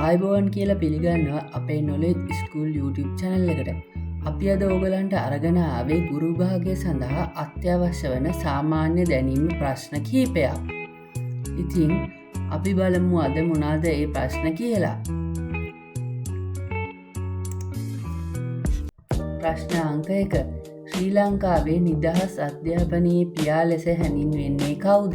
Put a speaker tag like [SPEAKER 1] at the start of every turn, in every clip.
[SPEAKER 1] ආයිබෝවන් කියලා පිළිගන්නවා අපේ නොලෙජ් ස්කූල් YouTube channel එකට. අපි අද ඕගලන්ට අරගෙන ආවේ ගුරු විභාගය සඳහා අත්‍යවශ්‍ය වන සාමාන්‍ය දැනීම් ප්‍රශ්න කිහිපයක්. ඉතින් අපි බලමු අද මොනවාද ඒ ප්‍රශ්න කියලා. ප්‍රශ්න අංක 1. ශ්‍රී ලංකාවේ නිදහස් අධ්‍යාපනයේ පියා ලෙස හැඳින්වෙන්නේ කවුද?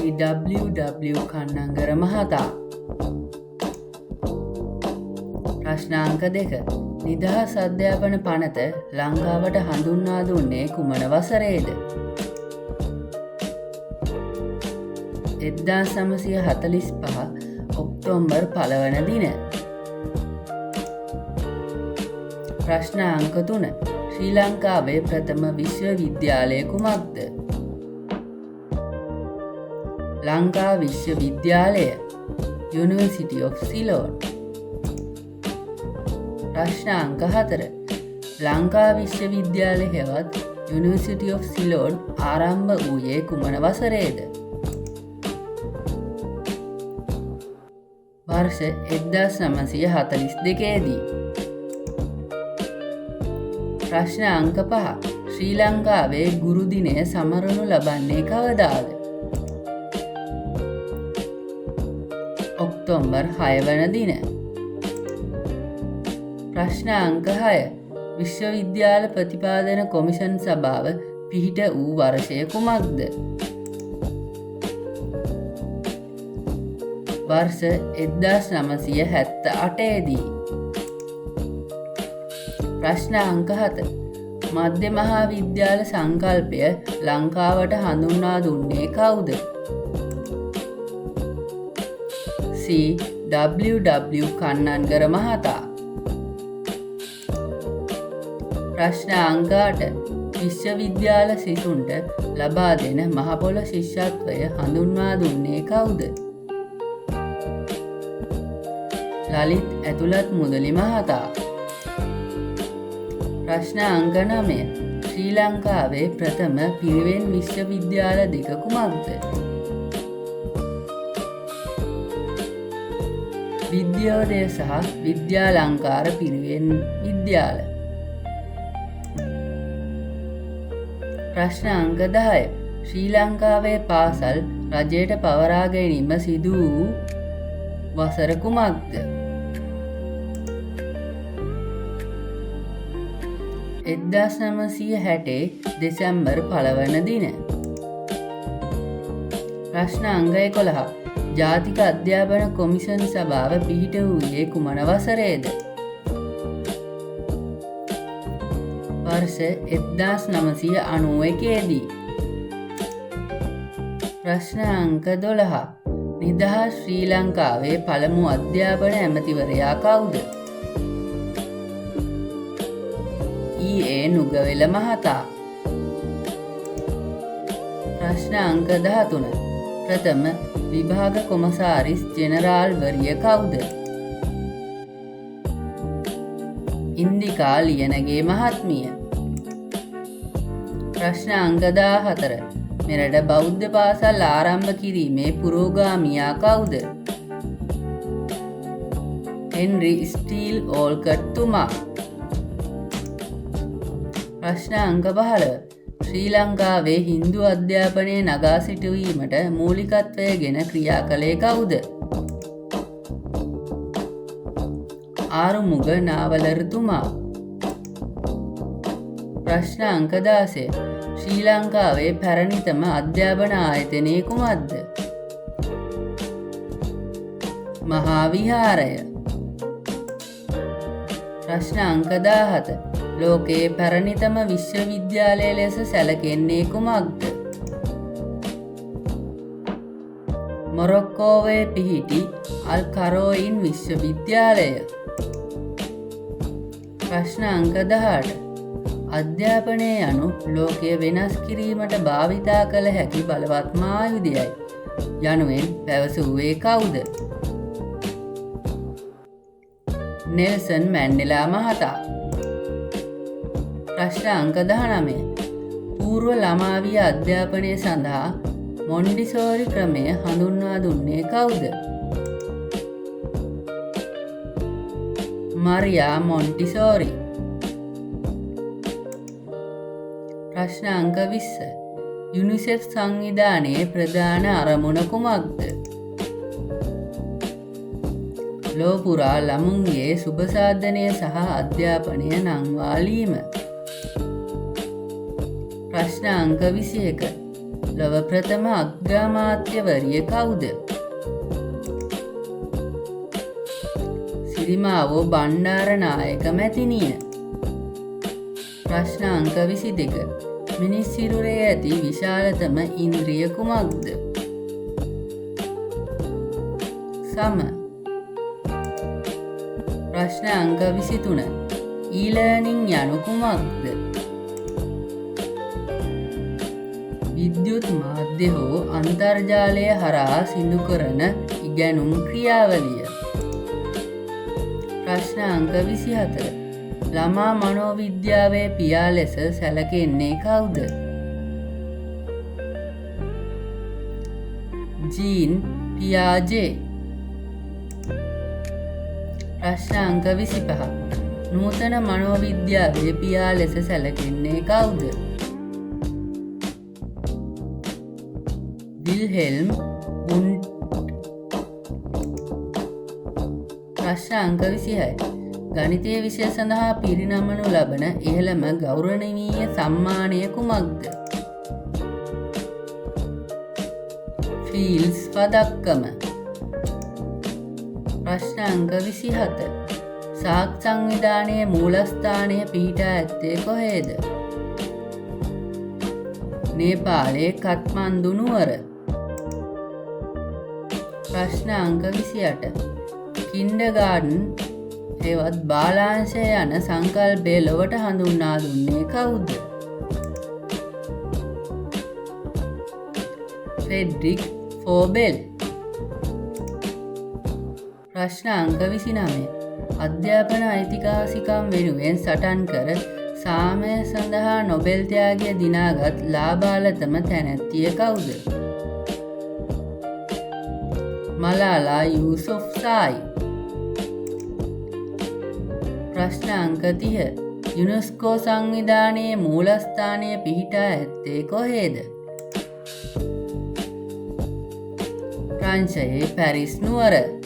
[SPEAKER 1] CWW කන්නංගර මහතා. ප්‍රශ්න අංක 2. නිදහස් අධ්‍යාපන පනත ලංකාවට හඳුන්වා දුන්නේ කුමන වසරේද? 1945 ඔක්තෝබර් 1 වන දින. ප්‍රශ්න අංක 3. ශ්‍රී ලංකාවේ ප්‍රථම විශ්වවිද්‍යාලය කුමක්ද? Lanka විශ්වවිද්‍යාලය University of Ceylon. ප්‍රශ්න අංක 4. ලංකා විශ්වවිද්‍යාලය හෙවත් University of Ceylon ආරම්භ වූයේ කුමන වසරේද? වර්ෂ 1942 දී. ප්‍රශ්න අංක 5. ශ්‍රී ලංකාවේ ගුරු දිනය සමරනු ලබන්නේ කවදාද? ඔක්තෝබර් 6 වන දින. ප්‍රශ්න අංක 6. විශ්වවිද්‍යාල ප්‍රතිපාදන කොමිෂන් සභාව පිහිට වූ වර්ෂය කුමක්ද? වර්ෂ 1978 දී. ප්‍රශ්න අංක 7. මධ්‍ය මහා විද්‍යාල සංකල්පය ලංකාවට හඳුන්වා දුන්නේ කවුද? CWW කන්නංගර මහතා. ප්‍රශ්න අංක 8. විශ්වවිද්‍යාල සිසුන්ට ලබා දෙන මහපොළ ශිෂ්‍යත්වය හඳුන්වා දුන්නේ කවුද? ලලිත් ඇතුළත් මුදලි මහතා. ප්‍රශ්න අංක 9. ශ්‍රී ලංකාවේ ප්‍රථම පිරිවෙන් විශ්වවිද්‍යාල දෙක කුමක්ද? විද්‍යෝදය සහ විද්‍යාලංකාර පිරිවෙන් විද්‍යාල. ප්‍රශ්න අංක 10. ශ්‍රී ලංකාවේ පාසල් රජයට පවරා ගැනීම සිදු වූ වසර කුමක්ද? 1960 දෙසැම්බර් 1 වන දින. ප්‍රශ්න අංක 11. ජාතික අධ්‍යාපන කොමිෂන් සභාව පිහිට වූයේ කුමන වසරේද? වර්ෂ 1991 දී. ප්‍රශ්න අංක 12. නිදහස් ශ්‍රී ලංකාවේ පළමු අධ්‍යාපන ඇමතිවරයා කවුද? E.A. නුගවෙල මහතා. ප්‍රශ්න අංක 13. ප්‍රථම විභාග කොමසාරිස් ජෙනරාල්වරිය කවුද? ඉන්දිකා ලියනගේ මහත්මිය. ප්‍රශ්න අංක 14. මෙරට බෞද්ධ පාසල් ආරම්භ කිරීමේ පුරෝගාමියා කවුද? හෙන්රි ස්ටීල් ඕල්කට් තුමා. ප්‍රශ්න අංක 15. ශ්‍රී ලංකාවේ හින්දු අධ්‍යාපනය නගා සිටුවීමට මූලිකත්වය ගෙන ක්‍රියා කළේ කවුද? ආරුමුග නාවලරතුමා. ප්‍රශ්න අංක 16. ශ්‍රී ලංකාවේ පැරණිතම අධ්‍යාපන ආයතනය කුමක්ද? මහා විහාරය. ප්‍රශ්න අංක 17. ලෝකයේ පැරණිතම විශ්වවිද්‍යාලය ලෙස සැලකෙන්නේ කුමක්ද? මොරොක්කෝවේ පිහිටි අල් කරෝයින් විශ්වවිද්‍යාලය. ප්‍රශ්න අංක 18. අධ්‍යාපනය යනු ලෝකය වෙනස් කිරීමට භාවිතා කළ හැකි බලවත්ම ආයුධයයි යනුවෙන් පැවසුවේ කවුද? නෙල්සන් මැන්ඩෙලා මහතා. ප්‍රශ්න අංක 19. පූර්ව ළමාවිය අධ්‍යාපනය සඳහා මොන්ටිසෝරි ක්‍රමය හඳුන්වා දුන්නේ කවුද? මරියා මොන්ටිසෝරි. ප්‍රශ්න අංක 20. යුනිසෙෆ් සංවිධානයේ ප්‍රධාන අරමුණ කුමක්ද? ලොව පුරා ළමුන්ගේ සුභසාධනය සහ අධ්‍යාපනය නංවාලීම. ප්‍රශ්න අංක 21. ලොව ප්‍රථම අග්‍රාමාත්‍යවරිය කවුද? සිරිමාවෝ බණ්ඩාරනායක මැතිනිය. ප්‍රශ්න අංක 22. මිනිස් සිරුරේ ඇති විශාලතම ඉන්ද්‍රිය කුමක්ද? සම. ප්‍රශ්න අංක 23. ඊලර්නින් යනු කුමක්ද? විද්‍යුත් මාධ්‍ය හෝ අන්තර්ජාලය හරහා සිදු කරන ඉගැනුම් ක්‍රියාවලිය. ප්‍රශ්න අංක 24. ළමා මනෝවිද්‍යාවේ පියා ලෙස සැලකෙන්නේ කවුද? ජීන් පියාජේ. ප්‍රශ්න අංක 25. නූතන මනෝවිද්‍යාවේ පියා ලෙස සැලකෙන්නේ කවුද? විල්හෙල්ම් වුන්ඩ්. ප්‍රශ්න අංක 26. ගණිතය විෂය සඳහා පිරිනමනු ලබන ඉහළම ගෞරවනීය සම්මානය කුමක්ද? ෆීල්ඩ්ස් පදක්කම. ප්‍රශ්න අංක 27. සාක් සංවිධානයේ මූලස්ථානය පිහිටා ඇත්තේ කොහේද? නේපාලයේ කත්මන්දු නුවර. ප්‍රශ්න අංක 28. කින්ඩර්ගාර්ටන් හෙවත් බාලාංශය යන සංකල්පය ලොවට හඳුන්වා දුන්නේ කවුද? ෆ්‍රෙඩරික් ෆෝබෙල්. ප්‍රශ්න අංක 29. අධ්‍යාපන අයිතිවාසිකම් වෙනුවෙන් සටන් කර සාමය සඳහා නොබෙල් ත්‍යාගය දිනාගත් ලාබාලතම තැනැත්තිය කවුද? මලාලා යූසුෆ්සායි. ප්‍රශ්න අංක 30. යුනෙස්කෝ සංවිධානයේ මූලස්ථානය පිහිටා ඇත්තේ කොහේද? ප්‍රංශයේ පැරිස් නුවර.